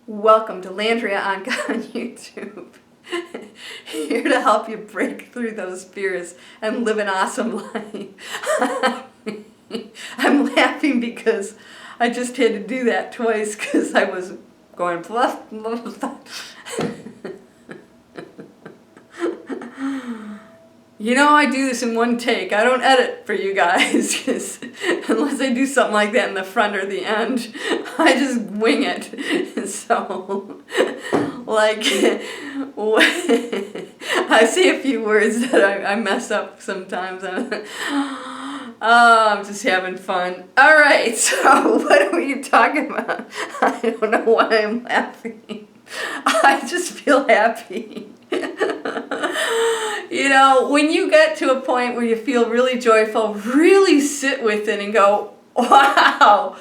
Welcome to Landria Onkka on YouTube. Here to help you break through those fears and live an awesome life. I'm laughing because I just had to do that twice because I was going bluff, bluff, bluff. You know, I do this in one take. I don't edit for you guys, because unless I do something like that in the front or the end, I just wing it. So, like, I say a few words that I mess up sometimes. I'm just having fun. All right, so what are we talking about? I don't know why I'm laughing. I just feel happy. You know, when you get to a point where you feel really joyful, really sit with it and go, wow,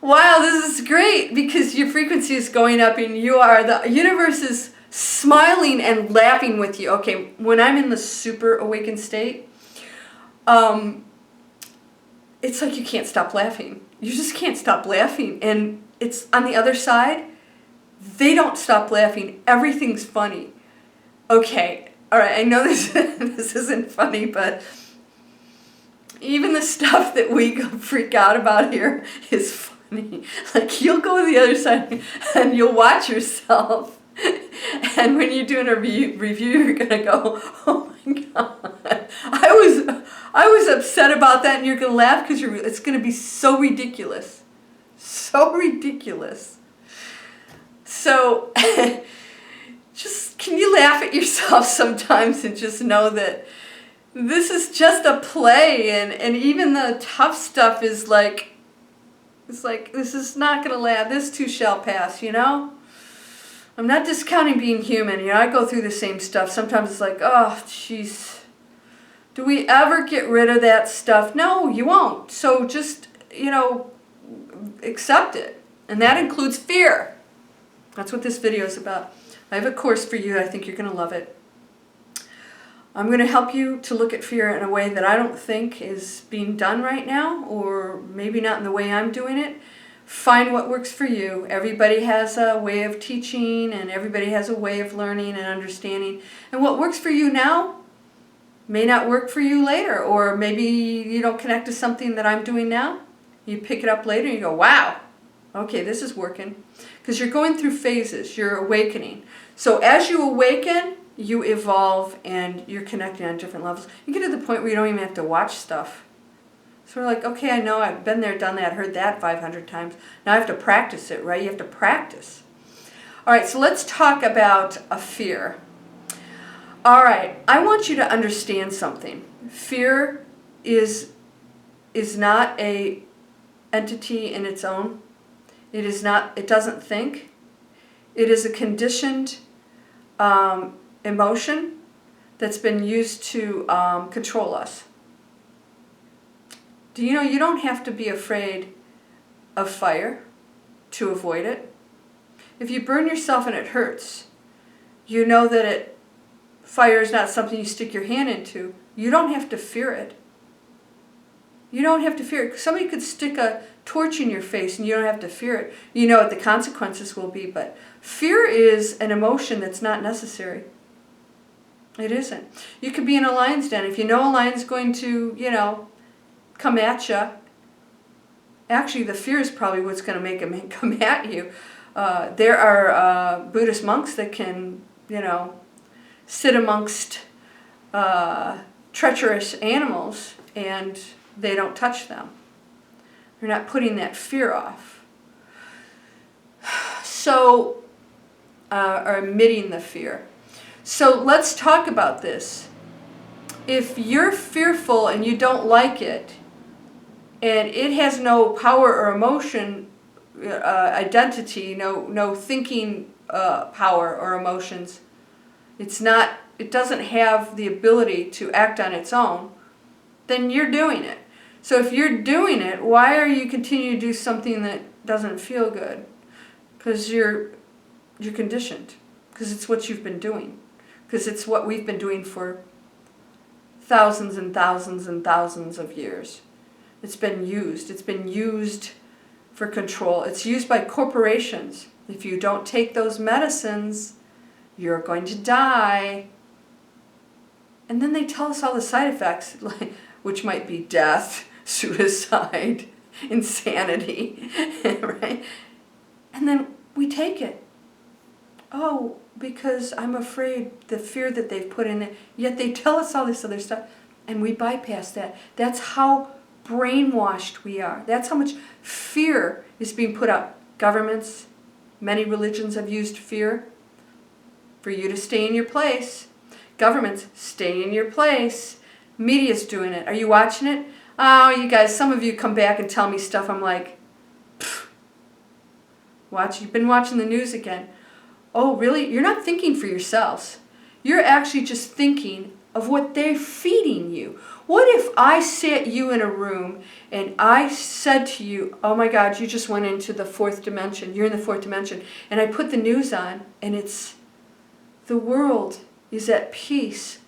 this is great, because your frequency is going up and the universe is smiling and laughing with you. Okay, when I'm in the super awakened state, it's like you can't stop laughing. You just can't stop laughing. And it's on the other side, they don't stop laughing. Everything's funny. Okay. All right, I know this isn't funny, but even the stuff that we freak out about here is funny. Like, you'll go to the other side and you'll watch yourself, and when you're doing a review, you're gonna go, "Oh my God, I was upset about that," and you're gonna laugh because it's gonna be so ridiculous, so ridiculous. So. Can you laugh at yourself sometimes and just know that this is just a play, and even the tough stuff is like, it's like, this is not going to last, this too shall pass, you know? I'm not discounting being human, you know, I go through the same stuff. Sometimes it's like, oh, jeez, do we ever get rid of that stuff? No, you won't. So just, you know, accept it. And that includes fear. That's what this video is about. I have a course for you. I think you're going to love it. I'm going to help you to look at fear in a way that I don't think is being done right now, or maybe not in the way I'm doing it. Find what works for you. Everybody has a way of teaching, and everybody has a way of learning and understanding. And what works for you now may not work for you later, or maybe you don't connect to something that I'm doing now. You pick it up later and you go, wow, okay, this is working. Because you're going through phases, you're awakening. So as you awaken, you evolve and you're connecting on different levels. You get to the point where you don't even have to watch stuff. So we're like, okay, I know, I've been there, done that, heard that 500 times. Now I have to practice it, right? You have to practice. All right, so let's talk about a fear. All right, I want you to understand something. Fear is not a entity in its own. It is not. It doesn't think. It is a conditioned emotion that's been used to control us. Do you know you don't have to be afraid of fire to avoid it? If you burn yourself and it hurts, you know that fire is not something you stick your hand into. You don't have to fear it. You don't have to fear it. Somebody could stick a torch in your face and you don't have to fear it. You know what the consequences will be, but fear is an emotion that's not necessary. It isn't. You could be in a lion's den. If you know a lion's going to, you know, come at you, actually the fear is probably what's going to make him come at you. There are Buddhist monks that can, you know, sit amongst treacherous animals and they don't touch them. They're not putting that fear off. So, or emitting the fear. So let's talk about this. If you're fearful and you don't like it, and it has no power or emotion, identity, no thinking power or emotions, it doesn't have the ability to act on its own, then you're doing it. So if you're doing it, why are you continuing to do something that doesn't feel good? Because you're conditioned. Because it's what you've been doing. Because it's what we've been doing for thousands and thousands and thousands of years. It's been used. It's been used for control. It's used by corporations. If you don't take those medicines, you're going to die. And then they tell us all the side effects, which might be death, suicide, insanity, right? And then we take it. Oh, because I'm afraid, the fear that they've put in it. Yet they tell us all this other stuff, and we bypass that. That's how brainwashed we are. That's how much fear is being put out. Governments, many religions have used fear for you to stay in your place. Governments, stay in your place. Media's doing it. Are you watching it? Oh, you guys, some of you come back and tell me stuff. I'm like, you've been watching the news again. Oh, really? You're not thinking for yourselves. You're actually just thinking of what they're feeding you. What if I sat you in a room and I said to you, oh my God, you just went into the fourth dimension. You're in the fourth dimension. And I put the news on and it's, the world is at peace.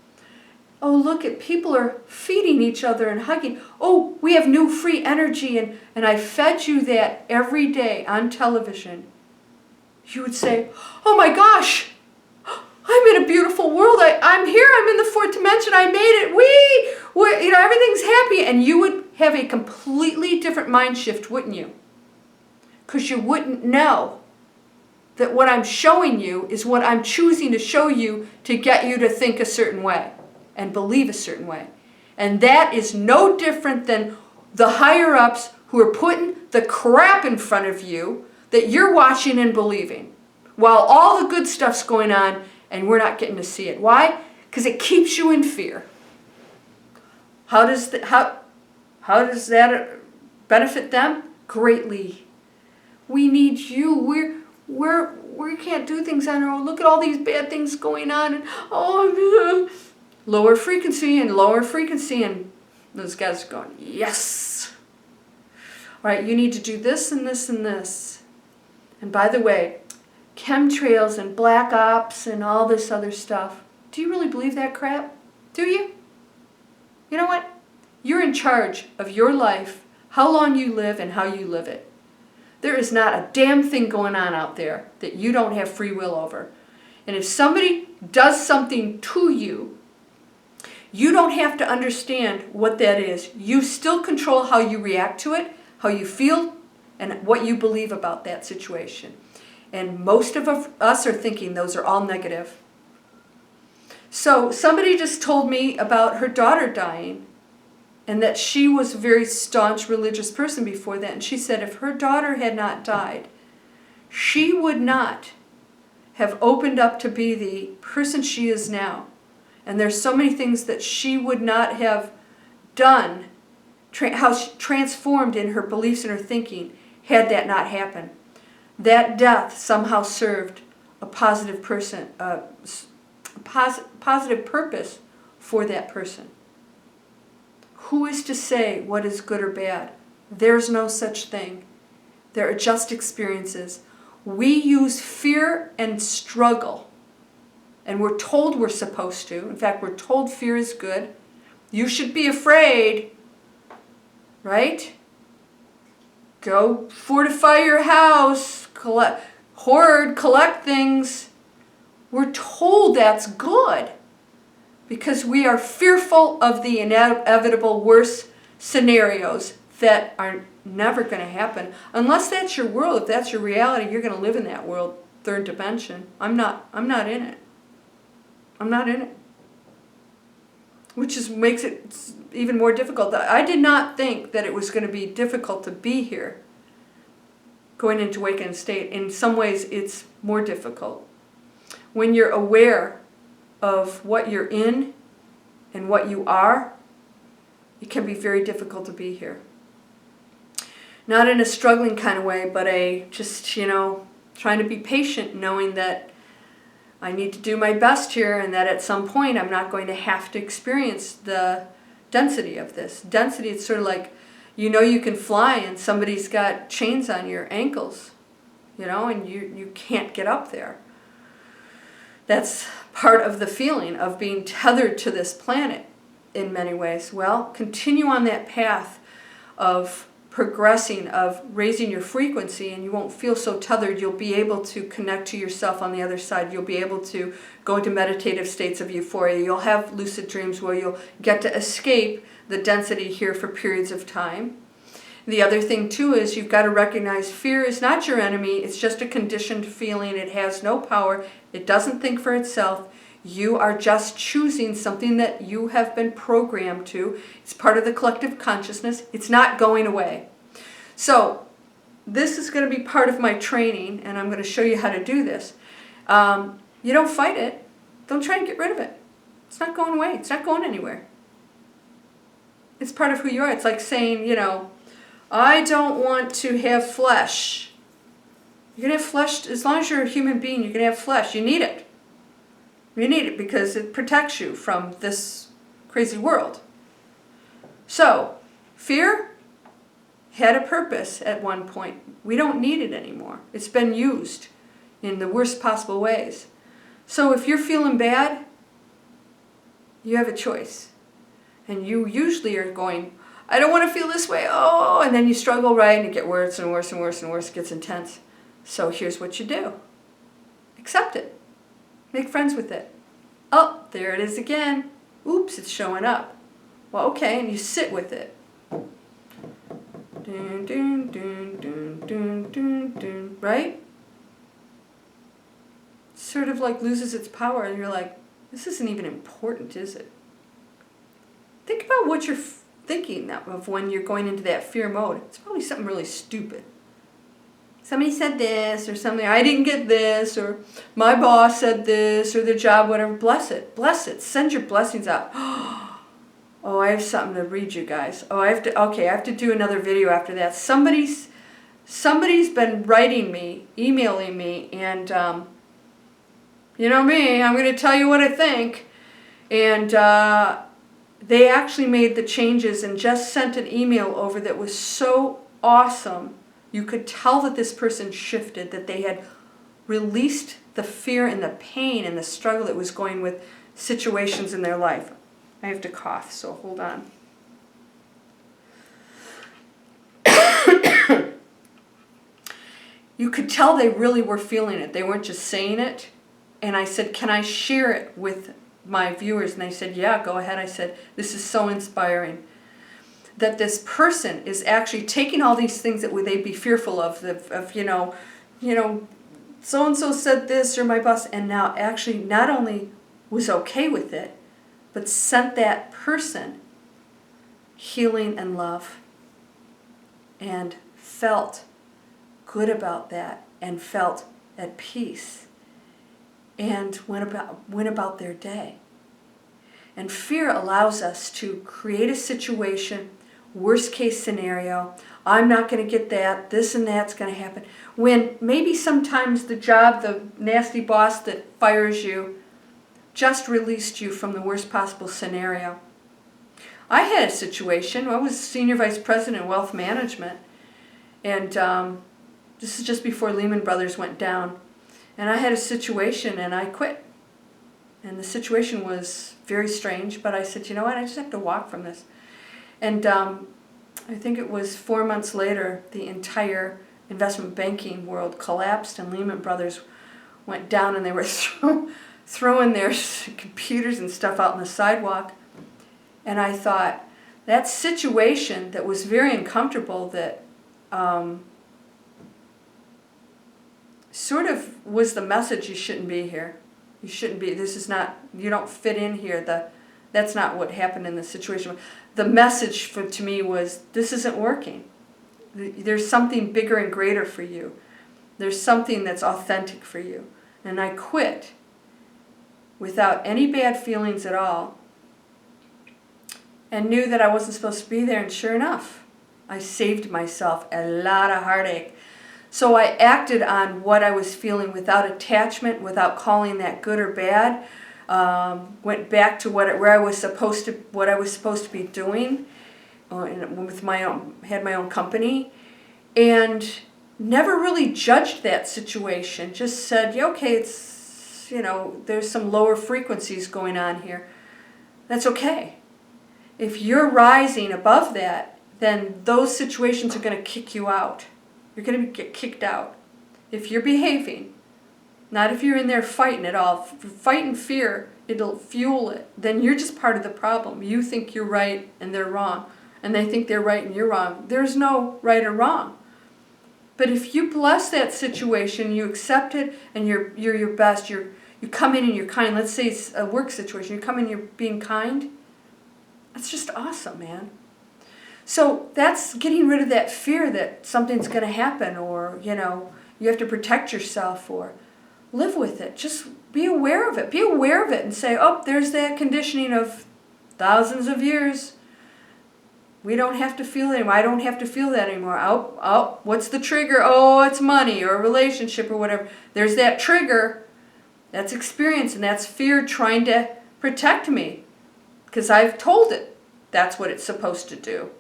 Oh, look at people are feeding each other and hugging. Oh, we have new free energy. And I fed you that every day on television. You would say, oh my gosh, I'm in a beautiful world. I'm here. I'm in the fourth dimension. I made it. Everything's happy. And you would have a completely different mind shift, wouldn't you? Because you wouldn't know that what I'm showing you is what I'm choosing to show you to get you to think a certain way and believe a certain way. And that is no different than the higher-ups who are putting the crap in front of you that you're watching and believing, while all the good stuff's going on and we're not getting to see it. Why? Because it keeps you in fear. How does that benefit them? Greatly. We need you. We can't do things on our own. Look at all these bad things going on, and lower frequency and lower frequency, and those guys are going, yes. All right, you need to do this and this and this. And by the way, chemtrails and black ops and all this other stuff, do you really believe that crap? Do you? You know what? You're in charge of your life, how long you live and how you live it. There is not a damn thing going on out there that you don't have free will over. And if somebody does something to you, you don't have to understand what that is. You still control how you react to it, how you feel, and what you believe about that situation. And most of us are thinking those are all negative. So somebody just told me about her daughter dying, and that she was a very staunch religious person before that. And she said if her daughter had not died, she would not have opened up to be the person she is now. And there's so many things that she would not have done, how she transformed in her beliefs and her thinking, had that not happened. That death somehow served a positive positive purpose for that person. Who is to say what is good or bad? There's no such thing. There are just experiences. We use fear and struggle. And we're told we're supposed to. In fact, we're told fear is good. You should be afraid. Right? Go fortify your house. Collect things. We're told that's good. Because we are fearful of the inevitable worst scenarios that are never going to happen. Unless that's your world, if that's your reality, you're going to live in that world, third dimension. I'm not in it. I'm not in it. Which makes it even more difficult. I did not think that it was going to be difficult to be here, going into awakened state. In some ways, it's more difficult. When you're aware of what you're in and what you are, it can be very difficult to be here. Not in a struggling kind of way, but trying to be patient, knowing that I need to do my best here and that at some point I'm not going to have to experience the density of this. Density, it's sort of like, you can fly and somebody's got chains on your ankles, and you can't get up there. That's part of the feeling of being tethered to this planet in many ways. Well, continue on that path of progressing of raising your frequency, and you won't feel so tethered. You'll be able to connect to yourself on the other side. You'll be able to go into meditative states of euphoria. You'll have lucid dreams where you'll get to escape the density here for periods of time. The other thing too is you've got to recognize fear is not your enemy. It's just a conditioned feeling. It has no power. It doesn't think for itself. You are just choosing something that you have been programmed to. It's part of the collective consciousness. It's not going away. So this is going to be part of my training, and I'm going to show you how to do this. You don't fight it. Don't try and get rid of it. It's not going away. It's not going anywhere. It's part of who you are. It's like saying, you know, I don't want to have flesh. You're going to have flesh. As long as you're a human being, you're going to have flesh. You need it. You need it because it protects you from this crazy world. So, fear had a purpose at one point. We don't need it anymore. It's been used in the worst possible ways. So if you're feeling bad, you have a choice. And you usually are going, I don't want to feel this way, oh, and then you struggle, right, and it gets worse and worse and worse and worse, it gets intense. So here's what you do. Accept it. Make friends with it. Oh, there it is again. Oops, it's showing up. Well, okay, and you sit with it. Dun, dun, dun, dun, dun, dun, dun, right? Sort of like loses its power, and you're like, this isn't even important, is it? Think about what you're thinking of when you're going into that fear mode. It's probably something really stupid. Somebody said this, or something, I didn't get this, or my boss said this, or their job, whatever. Bless it. Bless it. Send your blessings out. Oh, I have something to read you guys. Oh, I have to do another video after that. Somebody's been writing me, emailing me, and you know me, I'm going to tell you what I think. And they actually made the changes and just sent an email over that was so awesome. You could tell that this person shifted, that they had released the fear and the pain and the struggle that was going with situations in their life. I have to cough, so hold on. You could tell they really were feeling it. They weren't just saying it. And I said, can I share it with my viewers? And they said, yeah, go ahead. I said, this is so inspiring. That this person is actually taking all these things that would they be fearful of you know, so-and-so said this, or my boss, and now actually not only was okay with it, but sent that person healing and love, and felt good about that, and felt at peace, and went about their day. And fear allows us to create a situation, worst case scenario, I'm not going to get that, this and that's going to happen. When maybe sometimes the job, the nasty boss that fires you, just released you from the worst possible scenario. I had a situation, I was Senior Vice President in Wealth Management, and this is just before Lehman Brothers went down. And I had a situation and I quit. And the situation was very strange, but I said, you know what, I just have to walk from this. And I think it was 4 months later, the entire investment banking world collapsed and Lehman Brothers went down, and they were throwing their computers and stuff out on the sidewalk. And I thought, that situation that was very uncomfortable, that sort of was the message, you shouldn't be here. You shouldn't be, this is not, you don't fit in here. That's not what happened in the situation. The message to me was, this isn't working. There's something bigger and greater for you. There's something that's authentic for you. And I quit without any bad feelings at all, and knew that I wasn't supposed to be there, and sure enough, I saved myself a lot of heartache. So I acted on what I was feeling without attachment, without calling that good or bad. Went back to what I was supposed to be doing, with had my own company, and never really judged that situation. Just said, yeah, okay, it's, there's some lower frequencies going on here. That's okay. If you're rising above that, then those situations are going to kick you out. You're going to get kicked out. If you're behaving, not if you're in there fighting at all. Fight and fear, it'll fuel it. Then you're just part of the problem. You think you're right and they're wrong. And they think they're right and you're wrong. There's no right or wrong. But if you bless that situation, you accept it, and you're your best, you come in and you're kind. Let's say it's a work situation. You come in and you're being kind. That's just awesome, man. So that's getting rid of that fear that something's going to happen, or, you have to protect yourself, or live with it. Just be aware of it. Be aware of it and say, oh, there's that conditioning of thousands of years. We don't have to feel it anymore. I don't have to feel that anymore. Oh, what's the trigger? Oh, it's money or a relationship or whatever. There's that trigger. That's experience, and that's fear trying to protect me because I've told it that's what it's supposed to do.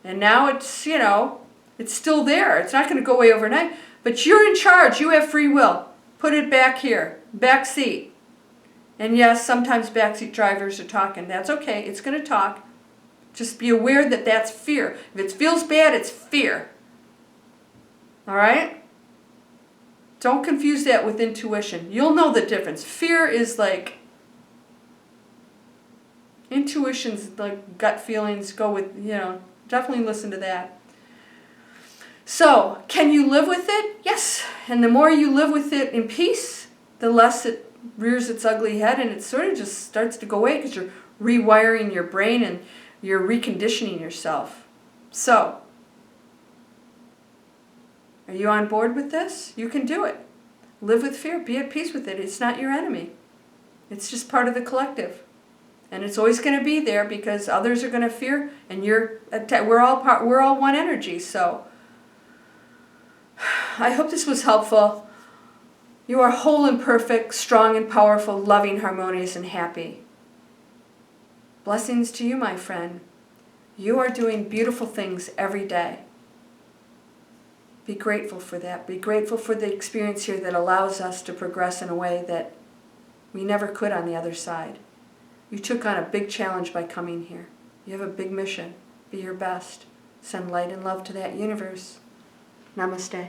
And now it's, it's still there. It's not going to go away overnight. But you're in charge. You have free will. Put it back here. Back seat. And yes, sometimes backseat drivers are talking. That's okay. It's going to talk. Just be aware that that's fear. If it feels bad, it's fear. All right? Don't confuse that with intuition. You'll know the difference. Fear is like... Intuition's like gut feelings. Go with, definitely listen to that. So, can you live with it? Yes. And the more you live with it in peace, the less it rears its ugly head, and it sort of just starts to go away because you're rewiring your brain and you're reconditioning yourself. So, are you on board with this? You can do it. Live with fear. Be at peace with it. It's not your enemy. It's just part of the collective. And it's always going to be there because others are going to fear, and we're all one energy. So, I hope this was helpful. You are whole and perfect, strong and powerful, loving, harmonious, and happy. Blessings to you, my friend. You are doing beautiful things every day. Be grateful for that. Be grateful for the experience here that allows us to progress in a way that we never could on the other side. You took on a big challenge by coming here. You have a big mission. Be your best. Send light and love to that universe. Namaste.